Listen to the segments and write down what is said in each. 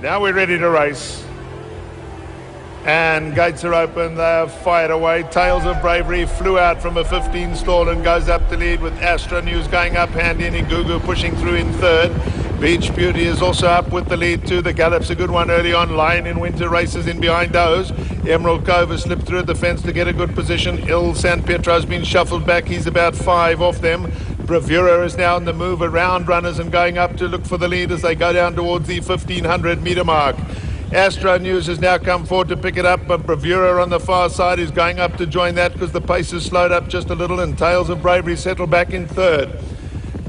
Now we're ready to race. And gates are open, they have fired away. Tales of Bravery flew out from a 15 stall and goes up to lead with Astra News going up hand in, Igugu pushing through in third. Beach Beauty is also up with the lead too. The gallop's a good one early on. Lion in Winter races in behind those. Emerald Cove has slipped through at the fence to get a good position. Il San Pietro's been shuffled back. He's about 5 off them. Bravura is now on the move around runners and going up to look for the lead as they go down towards the 1500 metre mark. Astro News has now come forward to pick it up, but Bravura on the far side is going up to join that because the pace has slowed up just a little, and Tales of Bravery settled back in third.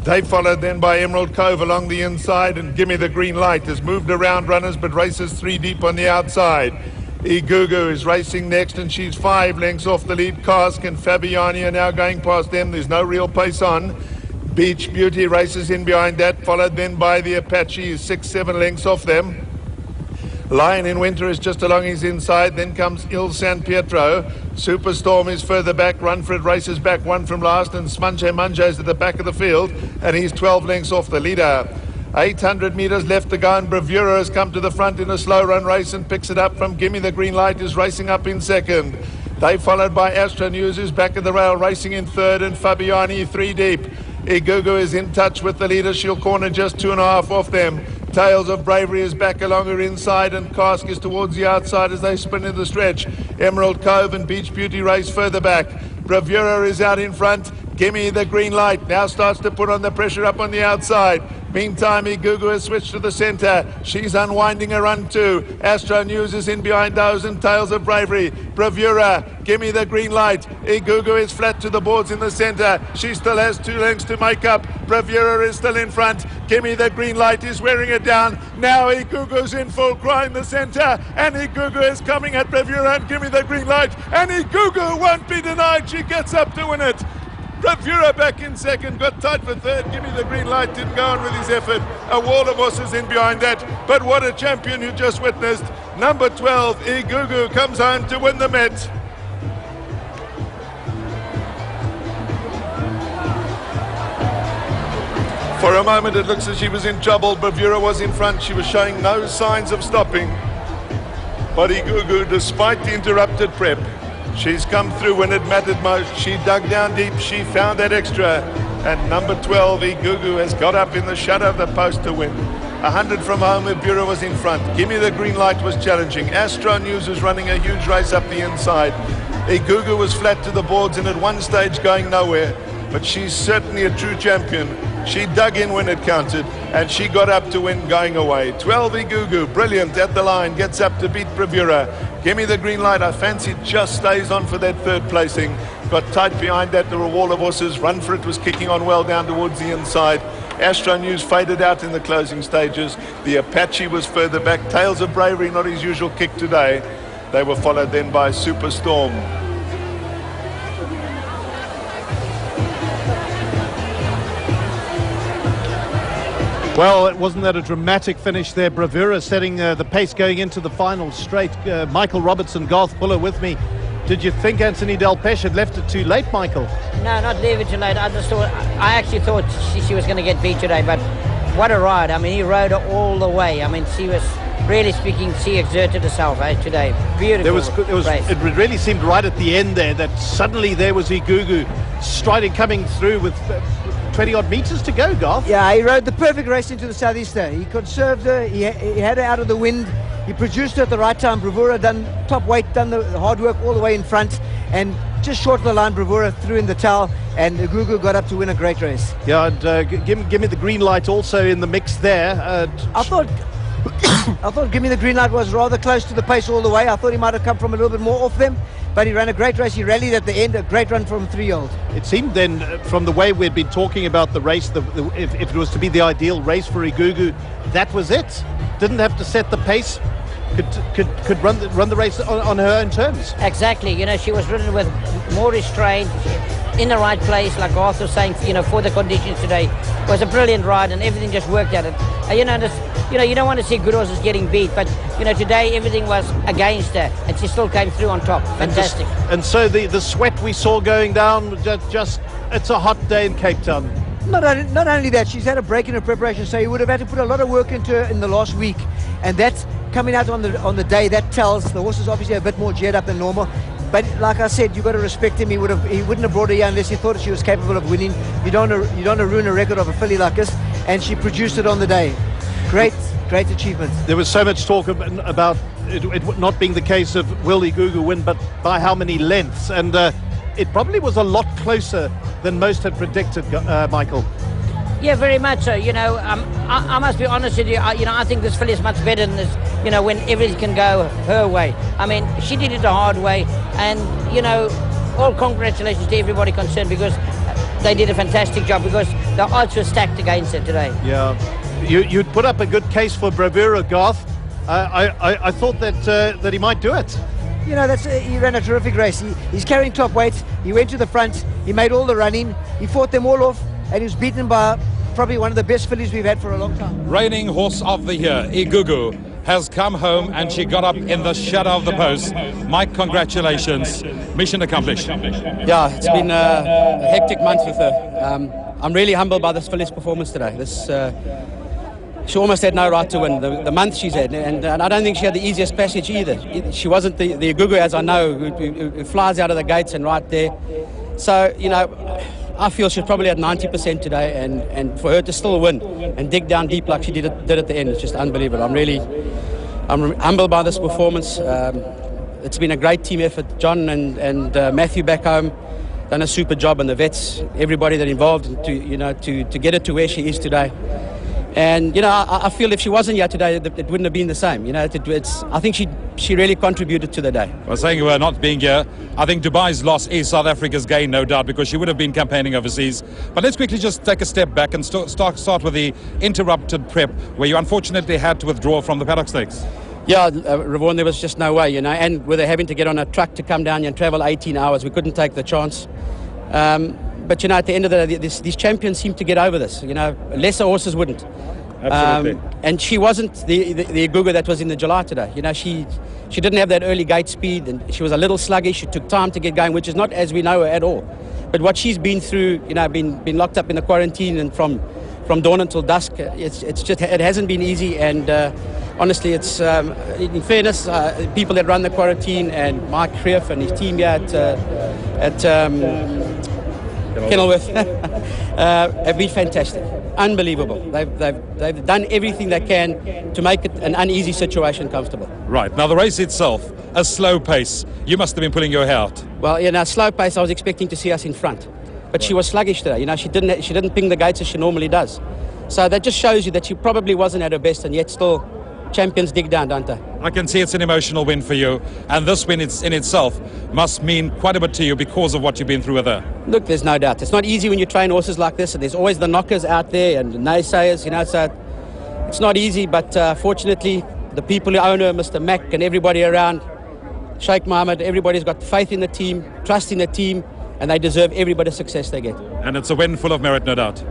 They followed then by Emerald Cove along the inside, and Gimme the Green Light has moved around runners but races 3 deep on the outside. Igugu is racing next and she's 5 lengths off the lead. Cask and Fabiani are now going past them. There's no real pace on. Beach Beauty races in behind that, followed then by the Apache, 6-7 lengths off them. Lion in Winter is just along his inside, then comes Il San Pietro. Superstorm is further back, Runford races back 1 from last, and Smunge Munge is at the back of the field, and he's 12 lengths off the leader. 800 metres left to go, and Bravura has come to the front in a slow run race and picks it up from Gimme the Green Light, is racing up in second. They followed by Astro News, who's back at the rail racing in third, and Fabiani 3 deep. Igugu is in touch with the leader, she'll corner just 2.5 off them. Tales of Bravery is back along her inside, and Cask is towards the outside as they spin in the stretch. Emerald Cove and Beach Beauty race further back. Bravura is out in front. Gimme the Green Light now starts to put on the pressure up on the outside. Meantime, Igugu has switched to the centre. She's unwinding a run too. Astro News is in behind those, and Tales of Bravery. Bravura, Gimme the Green Light. Igugu is flat to the boards in the centre. She still has 2 lengths to make up. Bravura is still in front. Gimme the Green Light is wearing it down. Now Igugu's in full cry in the centre, and Igugu is coming at Bravura and Gimme the Green Light, and Igugu won't be denied. She gets up to win it. Bravura back in second, got tight for third. Gimme the Green Light didn't go on with his effort. A wall of horses in behind that, but what a champion you just witnessed. Number 12, Igugu, comes home to win the Met. For a moment it looks as she was in trouble. Bravura was in front, she was showing no signs of stopping. But Igugu, despite the interrupted prep, she's come through when it mattered most. She dug down deep, she found that extra, and number 12, Igugu, has got up in the shadow of the post to win. 100 from home, Bravura was in front. Gimme the Green Light was challenging. Astro News was running a huge race up the inside. Igugu was flat to the boards and at one stage going nowhere, but she's certainly a true champion. She dug in when it counted, and she got up to win going away. 12 Igugu, brilliant at the line, gets up to beat Bravura. Gimme the Green Light, I fancy just stays on for that third placing. Got tight behind that, there were a wall of horses. Run for It was kicking on well down towards the inside. Astro News faded out in the closing stages. The Apache was further back. Tales of Bravery, not his usual kick today. They were followed then by Superstorm. Well, wasn't that a dramatic finish there? Bravura setting the pace going into the final straight. Michael Robertson, Garth Buller with me. Did you think Anthony Delpeche had left it too late, Michael? No, not leave it too late. I actually thought she was going to get beat today, but what a ride. I mean, he rode her all the way. I mean, she was, really speaking, she exerted herself today. Beautiful race. It really seemed right at the end there that suddenly there was Igugu striding, coming through with 20-odd metres to go, Garth. Yeah, he rode the perfect race into the southeaster. He conserved her, he had her out of the wind, he produced her at the right time. Bravura done top weight, done the hard work all the way in front, and just short of the line, Bravura threw in the towel, and Igugu got up to win a great race. Yeah, and give me the Green Light also in the mix there. I thought Gimme the Green Light was rather close to the pace all the way. I thought he might have come from a little bit more off them, but he ran a great race. He rallied at the end, a great run from a 3-year-old. It seemed then, from the way we'd been talking about the race, if it was to be the ideal race for Igugu, that was it. Didn't have to set the pace. Could run the race on her own terms. Exactly. You know, she was ridden with more restraint, in the right place, like Garth was saying, you know, for the conditions today. It was a brilliant ride, and everything just worked at it. You don't want to see good horses getting beat, but you know, today everything was against her, and she still came through on top. Fantastic. And so the sweat we saw going down, just it's a hot day in Cape Town. Not only that, she's had a break in her preparation, so you would have had to put a lot of work into her in the last week, and that's coming out on the day. That tells the horse is obviously a bit more geared up than normal. But like I said, you've got to respect him. He wouldn't have brought her here unless he thought she was capable of winning. You don't want to ruin a record of a filly like this, and she produced it on the day. Great achievement. There was so much talk about it not being the case of will Igugu win, but by how many lengths, and it probably was a lot closer than most had predicted, Michael. Yeah, very much so. I must be honest with you. I think this filly is much better than this. When everything can go her way. I mean, she did it the hard way, and all congratulations to everybody concerned, because they did a fantastic job, because the odds were stacked against her today. Yeah, you'd put up a good case for bravura, Garth. I thought that he might do it. He ran a terrific race. He's carrying top weight. He went to the front. He made all the running. He fought them all off, and he was beaten by probably one of the best fillies we've had for a long time. Reigning horse of the year, Igugu, has come home, and she got up in the shadow of the post. Mike, congratulations. Mission accomplished. Yeah, it's been a hectic month with her. I'm really humbled by this filly's performance today. She almost had no right to win the month she's had, and I don't think she had the easiest passage either. She wasn't the Igugu, as I know, who flies out of the gates and right there. So, I feel she's probably at 90% today, and for her to still win and dig down deep like she did at the end, it's just unbelievable. I'm humbled by this performance. It's been a great team effort. John and Matthew back home done a super job, and the vets, everybody that involved to get her to where she is today. And I feel if she wasn't here today, it wouldn't have been the same. I think she really contributed to the day. Well, saying we're not being here, I think Dubai's loss is South Africa's gain, no doubt, because she would have been campaigning overseas. But let's quickly just take a step back and start with the interrupted prep, where you unfortunately had to withdraw from the paddock stakes. Yeah, Ravon, there was just no way, and with her having to get on a truck to come down here and travel 18 hours, we couldn't take the chance. But at the end of the day, these champions seem to get over this. Lesser horses wouldn't. Absolutely. And she wasn't the Igugu that was in the July today. She didn't have that early gate speed, and she was a little sluggish. She took time to get going, which is not as we know her at all. But what she's been through, been locked up in the quarantine, and from dawn until dusk, it hasn't been easy. And honestly, it's in fairness, people that run the quarantine and Mike Creef and his team here at Kenilworth have been fantastic, unbelievable. They've done everything they can to make it an uneasy situation comfortable. Right, now the race itself, a slow pace. You must have been pulling your hair out. Well, slow pace. I was expecting to see us in front, but she was sluggish today. She didn't ping the gates as she normally does. So that just shows you that she probably wasn't at her best, and yet still champions dig down, don't they? I can see it's an emotional win for you, and this win in itself must mean quite a bit to you because of what you've been through with her. Look, there's no doubt. It's not easy when you train horses like this, and there's always the knockers out there and the naysayers, so it's not easy, but fortunately, the people who own her, Mr. Mack and everybody around, Sheikh Mohammed, everybody's got faith in the team, trust in the team, and they deserve every bit of success they get. And it's a win full of merit, no doubt.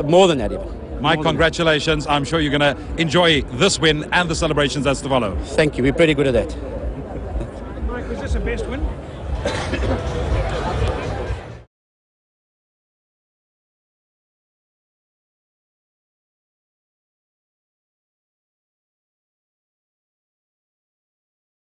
More than that, even. Mike, congratulations. I'm sure you're going to enjoy this win and the celebrations as to follow. Thank you. We're pretty good at that. Mike, was this a best win?